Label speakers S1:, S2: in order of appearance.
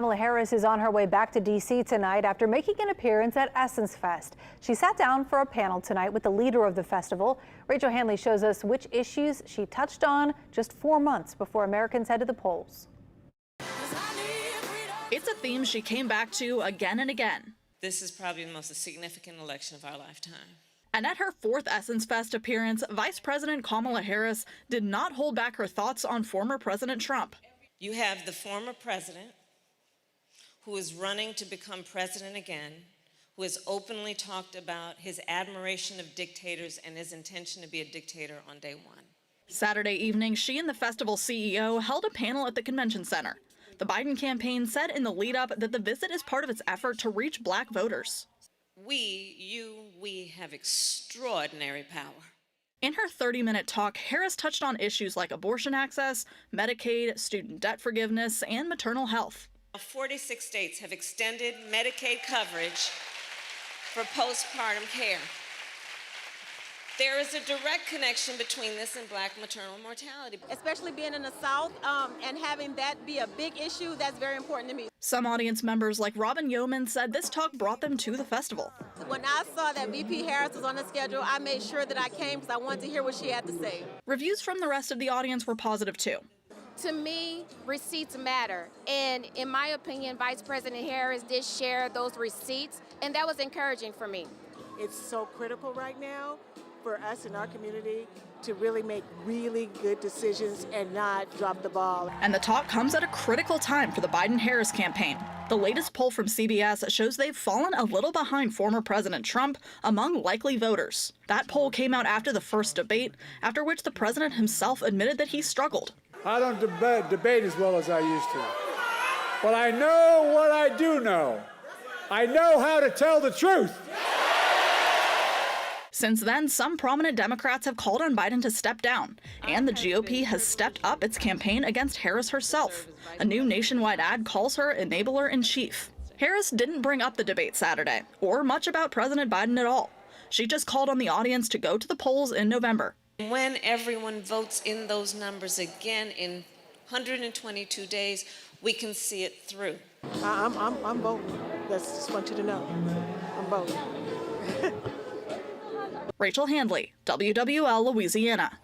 S1: Kamala Harris is on her way back to D.C. tonight after making an appearance at Essence Fest. She sat down for a panel tonight with the leader of the festival. Rachel Hanley shows us which issues she touched on just 4 months before Americans head to the polls.
S2: It's a theme she came back to again and again.
S3: This is probably the most significant election of our lifetime.
S2: And at her 4th Essence Fest appearance, Vice President Kamala Harris did not hold back her thoughts on former President Trump.
S3: You have the former president who is running to become president again, who has openly talked about his admiration of dictators and his intention to be a dictator on day one.
S2: Saturday evening, she and the festival CEO held a panel at the convention center. The Biden campaign said in the lead-up that the visit is part of its effort to reach black voters.
S3: We have extraordinary power.
S2: In her 30-minute talk, Harris touched on issues like abortion access, Medicaid, student debt forgiveness, and maternal health.
S3: 46 states have extended Medicaid coverage for postpartum care. There is a direct connection between this and black maternal mortality.
S4: Especially being in the South and having that be a big issue, that's very important to me.
S2: Some audience members like Robin Yeoman said this talk brought them to the festival.
S4: When I saw that VP Harris was on the schedule, I made sure that I came because I wanted to hear what she had to say.
S2: Reviews from the rest of the audience were positive too.
S5: To me, receipts matter. And in my opinion, Vice President Harris did share those receipts, and that was encouraging for me.
S6: It's so critical right now for us in our community to really make really good decisions and not drop the ball.
S2: And the talk comes at a critical time for the Biden-Harris campaign. The latest poll from CBS shows they've fallen a little behind former President Trump among likely voters. That poll came out after the first debate, after which the president himself admitted that he struggled.
S7: I don't debate as well as I used to. But I know what I do know. I know how to tell the truth.
S2: Since then, some prominent Democrats have called on Biden to step down, and the GOP has stepped up its campaign against Harris herself. A new nationwide ad calls her enabler-in-chief. Harris didn't bring up the debate Saturday, or much about President Biden at all. She just called on the audience to go to the polls in November.
S3: When everyone votes in those numbers again in 122 days, we can see it through.
S6: I'm voting. Just want you to know. I'm voting.
S2: Rachel Handley, WWL Louisiana.